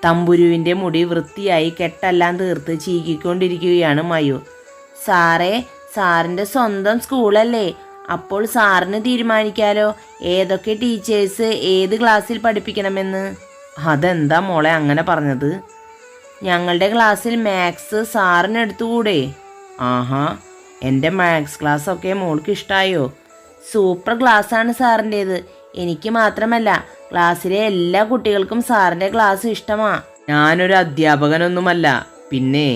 തമ്പുരുവിൻ്റെ മുടി വൃത്തിയായി കെട്ടെല്ലാം തീർത്ത് ചീകിക്കൊണ്ടിരിക്കുകയാണ് മയൂർ. സാറേ, സാറിൻ്റെ സ്വന്തം സ്കൂളല്ലേ, അപ്പോൾ സാറിന് തീരുമാനിക്കാലോ ഏതൊക്കെ ടീച്ചേഴ്സ് ഏത് ക്ലാസ്സിൽ പഠിപ്പിക്കണമെന്ന്. അതെന്താ മോളെ അങ്ങനെ പറഞ്ഞത്? ഞങ്ങളുടെ ക്ലാസ്സിൽ മാത്സ് സാറിന് എടുത്തുകൂടെ? ആഹാ, എൻ്റെ മാത്സ് ക്ലാസ്സൊക്കെ മോൾക്ക് ഇഷ്ടമായോ? സൂപ്പർ ക്ലാസ്സാണ് സാറിൻ്റേത്. എനിക്ക് മാത്രമല്ല, ക്ലാസ്സിലെ എല്ലാ കുട്ടികൾക്കും സാറിൻ്റെ ക്ലാസ് ഇഷ്ടമാണ്. ഞാനൊരു അധ്യാപകനൊന്നുമല്ല, പിന്നെ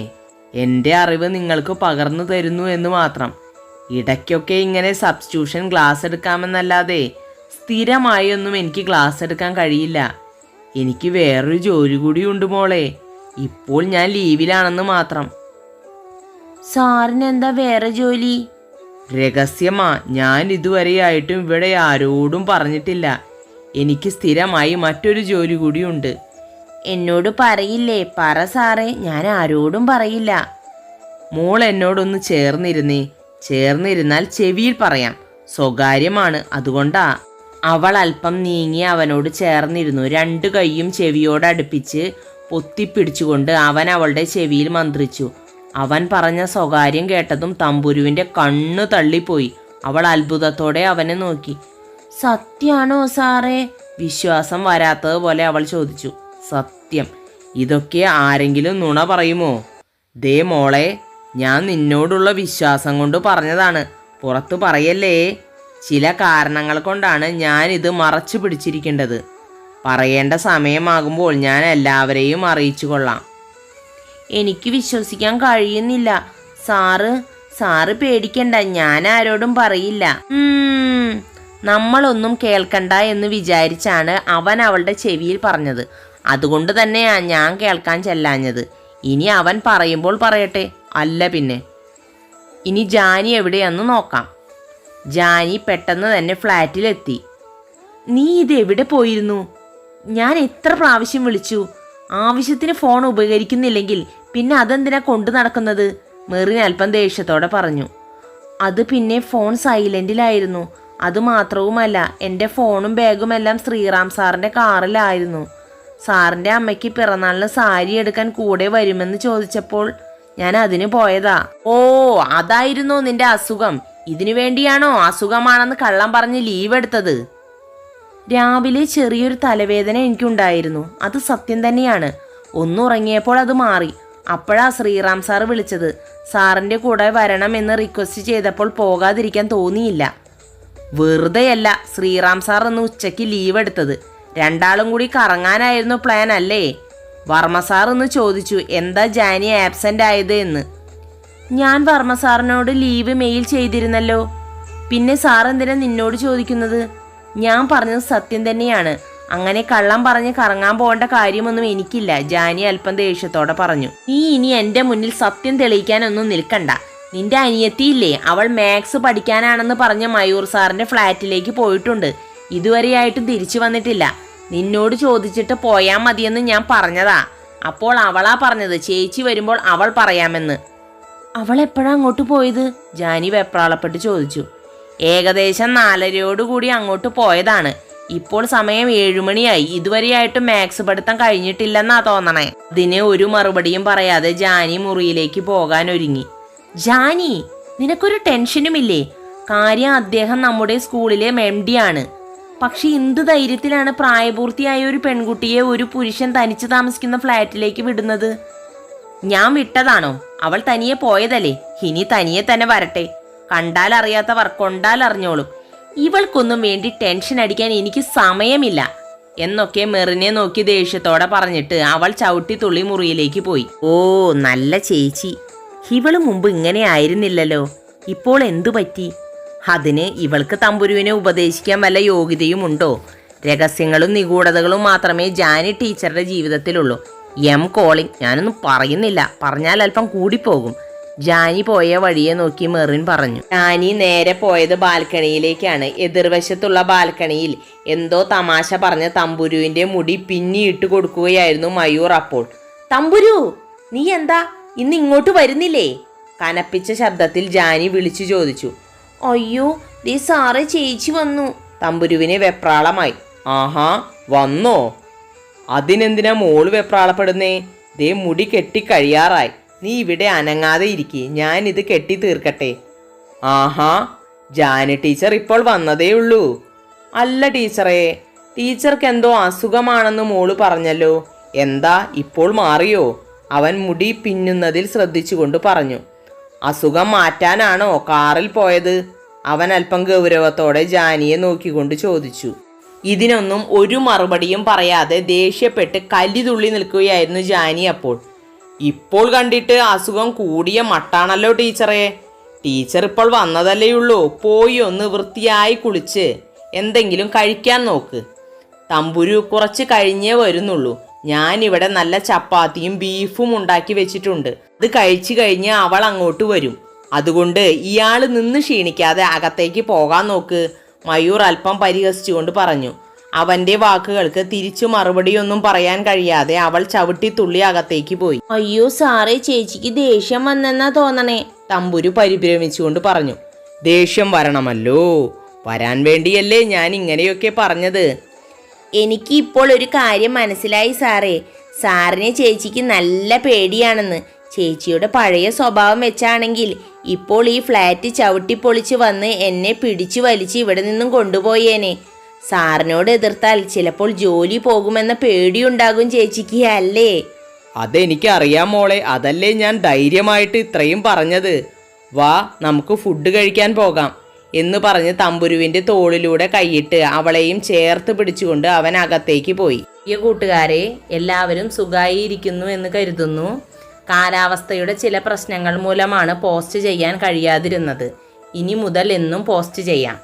എൻ്റെ അറിവ് നിങ്ങൾക്ക് പകർന്നു തരുന്നു എന്ന് മാത്രം. ഇടയ്ക്കൊക്കെ ഇങ്ങനെ സബ്സ്റ്റിറ്റ്യൂഷൻ ക്ലാസ് എടുക്കാമെന്നല്ലാതെ സ്ഥിരമായി ഒന്നും എനിക്ക് ക്ലാസ് എടുക്കാൻ കഴിയില്ല. എനിക്ക് വേറൊരു ജോലി കൂടിയുണ്ട് മോളെ. ഇപ്പോൾ ഞാൻ ലീവിലാണെന്ന് മാത്രം. സാറിന് എന്താ വേറെ ജോലി? രഹസ്യമാ. ഞാൻ ഇതുവരെയായിട്ടും ഇവിടെ ആരോടും പറഞ്ഞിട്ടില്ല. എനിക്ക് സ്ഥിരമായി മറ്റൊരു ജോലി കൂടിയുണ്ട്. എന്നോട് പറയില്ലേ? പറ സാറേ, ഞാൻ ആരോടും പറയില്ല. മോൾ എന്നോടൊന്ന് ചേർന്നിരുന്നാൽ ചെവിയിൽ പറയാം. സ്വകാര്യമാണ്, അതുകൊണ്ടാ. അവൾ അല്പം നീങ്ങി അവനോട് ചേർന്നിരുന്നു. രണ്ടു കൈയും ചെവിയോടടുപ്പിച്ച് പൊത്തിപ്പിടിച്ചുകൊണ്ട് അവൻ അവളുടെ ചെവിയിൽ മന്ത്രിച്ചു. അവൻ പറഞ്ഞ സ്വകാര്യം കേട്ടതും തമ്പുരുവിൻ്റെ കണ്ണു തള്ളിപ്പോയി. അവൾ അത്ഭുതത്തോടെ അവനെ നോക്കി. സത്യാണോ സാറേ? വിശ്വാസം വരാത്തതുപോലെ അവൾ ചോദിച്ചു. സത്യം. ഇതൊക്കെ ആരെങ്കിലും നുണ പറയുമോ? ദേ മോളെ, ഞാൻ നിന്നോടുള്ള വിശ്വാസം കൊണ്ട് പറഞ്ഞതാണ്. പുറത്തു പറയല്ലേ. ചില കാരണങ്ങൾ കൊണ്ടാണ് ഞാൻ ഇത് മറച്ചു പിടിച്ചിരിക്കേണ്ടത്. പറയേണ്ട സമയമാകുമ്പോൾ ഞാൻ എല്ലാവരെയും അറിയിച്ചു കൊള്ളാം. എനിക്ക് വിശ്വസിക്കാൻ കഴിയുന്നില്ല. സാറ് പേടിക്കണ്ട, ഞാൻ ആരോടും പറയില്ല. നമ്മളൊന്നും കേൾക്കണ്ട എന്ന് വിചാരിച്ചാണ് അവൻ അവളുടെ ചെവിയിൽ പറഞ്ഞത്. അതുകൊണ്ട് തന്നെയാ ഞാൻ കേൾക്കാൻ ചെല്ലാഞ്ഞത്. ഇനി അവൻ പറയുമ്പോൾ പറയട്ടെ, അല്ല പിന്നെ. ഇനി ജാനി എവിടെയാന്ന് നോക്കാം. ജാനി പെട്ടെന്ന് തന്നെ ഫ്ലാറ്റിലെത്തി. നീ ഇതെവിടെ പോയിരുന്നു? ഞാൻ എത്ര പ്രാവശ്യം വിളിച്ചു. ആവശ്യത്തിന് ഫോൺ ഉപകരിക്കുന്നില്ലെങ്കിൽ പിന്നെ അതെന്തിനാ കൊണ്ടു നടക്കുന്നത്? മെറിൻ അല്പം ദേഷ്യത്തോടെ പറഞ്ഞു. അത് പിന്നെ ഫോൺ സൈലൻറ്റിലായിരുന്നു. അതുമാത്രവുമല്ല, എൻ്റെ ഫോണും ബാഗും എല്ലാം ശ്രീറാം സാറിൻ്റെ കാറിലായിരുന്നു. സാറിൻ്റെ അമ്മയ്ക്ക് പിറന്നാളിന് സാരി എടുക്കാൻ കൂടെ വരുമെന്ന് ചോദിച്ചപ്പോൾ ഞാൻ അതിന് പോയതാ. ഓ, അതായിരുന്നോ നിന്റെ അസുഖം? ഇതിനു വേണ്ടിയാണോ അസുഖമാണെന്ന് കള്ളം പറഞ്ഞ് ലീവ് എടുത്തത്? രാവിലെ ചെറിയൊരു തലവേദന എനിക്കുണ്ടായിരുന്നു. അത് സത്യം തന്നെയാണ്. ഒന്നുറങ്ങിയപ്പോൾ അത് മാറി. അപ്പോഴാ ശ്രീറാം സാർ വിളിച്ചത്. സാറിൻ്റെ കൂടെ വരണം എന്ന് റിക്വസ്റ്റ് ചെയ്തപ്പോൾ പോകാതിരിക്കാൻ തോന്നിയില്ല. വെറുതെയല്ല ശ്രീറാം സാർ ഒന്ന് ഉച്ചയ്ക്ക് ലീവ് എടുത്തത്. രണ്ടാളും കൂടി കറങ്ങാനായിരുന്നു പ്ലാൻ അല്ലേ? വർമ്മ സാർ ഒന്ന് ചോദിച്ചു, എന്താ ജാനി ആബ്സെൻ്റ് ആയത് എന്ന്. ഞാൻ വർമ്മ സാറിനോട് ലീവ് മെയിൽ ചെയ്തിരുന്നല്ലോ. പിന്നെ സാർ എന്തിനാ നിന്നോട് ചോദിക്കുന്നത്? ഞാൻ പറഞ്ഞത് സത്യം തന്നെയാണ്. അങ്ങനെ കള്ളം പറഞ്ഞ് കറങ്ങാൻ പോകേണ്ട കാര്യമൊന്നും എനിക്കില്ല. ജാനി അല്പം ദേഷ്യത്തോടെ പറഞ്ഞു. നീ ഇനി എൻ്റെ മുന്നിൽ സത്യം തെളിയിക്കാനൊന്നും നിൽക്കണ്ട. നിന്റെ അനിയത്തിയില്ലേ, അവൾ മാത്സ് പഠിക്കാനാണെന്ന് പറഞ്ഞ മയൂർ സാറിൻ്റെ ഫ്ലാറ്റിലേക്ക് പോയിട്ടുണ്ട്. ഇതുവരെയായിട്ടും തിരിച്ചു വന്നിട്ടില്ല. നിന്നോട് ചോദിച്ചിട്ട് പോയാൽ മതിയെന്ന് ഞാൻ പറഞ്ഞതാ. അപ്പോൾ അവളാ പറഞ്ഞത് ചേച്ചി വരുമ്പോൾ അവൾ പറയാമെന്ന്. അവൾ എപ്പോഴാണ് അങ്ങോട്ട് പോയത്? ജാനി വെപ്രാളപ്പെട്ട് ചോദിച്ചു. ഏകദേശം 4:30 അങ്ങോട്ട് പോയതാണ്. ഇപ്പോൾ സമയം 7 മണിയായി. ഇതുവരെയായിട്ടും മാത്സ് പഠിത്തം കഴിഞ്ഞിട്ടില്ലെന്നാ തോന്നണേ. അതിന് ഒരു മറുപടിയും പറയാതെ ജാനി മുറിയിലേക്ക് പോകാൻ ഒരുങ്ങി. ജാനി, നിനക്കൊരു ടെൻഷനുമില്ലേ? കാര്യം അദ്ദേഹം നമ്മുടെ സ്കൂളിലെ MD ആണ്. പക്ഷെ എന്ത് ധൈര്യത്തിലാണ് പ്രായപൂർത്തിയായ ഒരു പെൺകുട്ടിയെ ഒരു പുരുഷൻ തനിച്ച് താമസിക്കുന്ന ഫ്ലാറ്റിലേക്ക് വിടുന്നത്? ഞാൻ വിട്ടതാണോ? അവൾ തനിയെ പോയതല്ലേ. ഇനി തനിയെ തന്നെ വരട്ടെ. കണ്ടാൽ അറിയാത്തവർ കൊണ്ടാൽ അറിഞ്ഞോളും. ഇവൾക്കൊന്നും വേണ്ടി ടെൻഷൻ അടിക്കാൻ എനിക്ക് സമയമില്ല എന്നൊക്കെ മെറിനെ നോക്കി ദേഷ്യത്തോടെ പറഞ്ഞിട്ട് അവൾ ചവിട്ടി തുള്ളി മുറിയിലേക്ക് പോയി. ഓ, നല്ല ചേച്ചി. ഇവള് മുമ്പ് ഇങ്ങനെ ആയിരുന്നില്ലല്ലോ. ഇപ്പോൾ എന്തു പറ്റി? അതിന് ഇവൾക്ക് തമ്പുരുവിനെ ഉപദേശിക്കാൻ വല്ല യോഗ്യതയും ഉണ്ടോ? രഹസ്യങ്ങളും നിഗൂഢതകളും മാത്രമേ ജാനി ടീച്ചറുടെ ജീവിതത്തിലുള്ളൂ. കോളിംഗ്. ഞാനൊന്നും പറയുന്നില്ല, പറഞ്ഞാൽ അല്പം കൂടിപ്പോകും. ജാനി പോയ വഴിയെ നോക്കി മെറിൻ പറഞ്ഞു. ജാനി നേരെ പോയത് ബാൽക്കണിയിലേക്കാണ്. എതിർവശത്തുള്ള ബാൽക്കണിയിൽ എന്തോ തമാശ പറഞ്ഞ് തമ്പുരുവിന്റെ മുടി പിന്നിയിട്ട് കൊടുക്കുകയായിരുന്നു മയൂർ. അപ്പോൾ, തമ്പുരു, നീ എന്താ ഇന്ന് ഇങ്ങോട്ട് വരുന്നില്ലേ? കനപ്പിച്ച ശബ്ദത്തിൽ ജാനി വിളിച്ചു ചോദിച്ചു. അയ്യോ, ദേ സാറേ, ചേച്ചി വന്നു. തമ്പുരുവിനെ വെപ്രാളമായി. ആഹാ, വന്നോ? അതിനെന്തിനാ മോള് വെപ്രാളപ്പെടുന്നേ? ദേ മുടി കെട്ടി കഴിയാറായി. നീ ഇവിടെ അനങ്ങാതെ ഇരിക്കെ, ഞാനിത് കെട്ടി തീർക്കട്ടെ. ആഹാ, ജാനി ടീച്ചർ ഇപ്പോൾ വന്നതേ ഉള്ളൂ. അല്ല ടീച്ചറേ, ടീച്ചർക്ക് എന്തോ അസുഖമാണെന്ന് മോള് പറഞ്ഞല്ലോ. എന്താ, ഇപ്പോൾ മാറിയോ? അവൻ മുടി പിന്നുന്നതിൽ ശ്രദ്ധിച്ചുകൊണ്ട് പറഞ്ഞു. അസുഖം മാറ്റാനാണോ കാറിൽ പോയത്? അവൻ അല്പം ഗൗരവത്തോടെ ജാനിയെ നോക്കിക്കൊണ്ട് ചോദിച്ചു. ഇതിനൊന്നും ഒരു മറുപടിയും പറയാതെ ദേഷ്യപ്പെട്ട് കല്ലിതുള്ളി നിൽക്കുകയായിരുന്നു ജാനി അപ്പോൾ. ഇപ്പോൾ കണ്ടിട്ട് അസുഖം കൂടിയ മട്ടാണല്ലോ ടീച്ചറെ. ടീച്ചർ ഇപ്പോൾ വന്നതല്ലേയുള്ളൂ. പോയി ഒന്ന് വൃത്തിയായി കുളിച്ച് എന്തെങ്കിലും കഴിക്കാൻ നോക്ക്. തമ്പുരു കുറച്ച് കഴിഞ്ഞേ വരുന്നുള്ളൂ. ഞാനിവിടെ നല്ല ചപ്പാത്തിയും ബീഫും ഉണ്ടാക്കി വെച്ചിട്ടുണ്ട്. അത് കഴിച്ചു കഴിഞ്ഞ് അവൾ അങ്ങോട്ട് വരും. അതുകൊണ്ട് ഇയാൾ നിന്ന് ക്ഷീണിക്കാതെ അകത്തേക്ക് പോകാൻ നോക്ക്. മയൂർ അല്പം പരിഹസിച്ചുകൊണ്ട് പറഞ്ഞു. അവന്റെ വാക്കുകൾക്ക് തിരിച്ചു മറുപടിയൊന്നും പറയാൻ കഴിയാതെ അവൾ ചവിട്ടിത്തുള്ളി അകത്തേക്ക് പോയി. അയ്യോ സാറേ, ചേച്ചിക്ക് ദേഷ്യം വന്നെന്നാ തോന്നണേ, തമ്പുരു പരിഭ്രമിച്ചുകൊണ്ട് പറഞ്ഞു. ദേഷ്യം വരണമല്ലോ, വരാൻ വേണ്ടിയല്ലേ ഞാൻ ഇങ്ങനെയൊക്കെ പറഞ്ഞത്. എനിക്ക് ഇപ്പോൾ ഒരു കാര്യം മനസ്സിലായി സാറേ. സാറിനെ ചേച്ചിക്ക് നല്ല പേടിയാണെന്ന്. ചേച്ചിയുടെ പഴയ സ്വഭാവം വെച്ചാണെങ്കിൽ ഇപ്പോൾ ഈ ഫ്ലാറ്റ് ചവിട്ടിപ്പൊളിച്ച് വന്ന് എന്നെ പിടിച്ചു വലിച്ച് ഇവിടെ നിന്നും കൊണ്ടുപോയേനെ. സാറിനോട് എതിർത്താൽ ചിലപ്പോൾ ജോലി പോകുമെന്ന പേടിയുണ്ടാകും ചേച്ചിക്ക്, അല്ലേ? അതെനിക്കറിയാം മോളെ, അതല്ലേ ഞാൻ ധൈര്യമായിട്ട് ഇത്രയും പറഞ്ഞത്. വാ, നമുക്ക് ഫുഡ് കഴിക്കാൻ പോകാം എന്ന് പറഞ്ഞ് തമ്പുരുവിൻ്റെ തോളിലൂടെ കൈയിട്ട് അവളെയും ചേർത്ത് പിടിച്ചുകൊണ്ട് അവൻ അകത്തേക്ക് പോയി. പ്രിയ കൂട്ടുകാരെ, എല്ലാവരും സുഖമായിരിക്കുന്നു എന്ന് കരുതുന്നു. കാലാവസ്ഥയുടെ ചില പ്രശ്നങ്ങൾ മൂലമാണ് പോസ്റ്റ് ചെയ്യാൻ കഴിയാതിരുന്നത്. ഇനി മുതൽ എന്നും പോസ്റ്റ് ചെയ്യാം.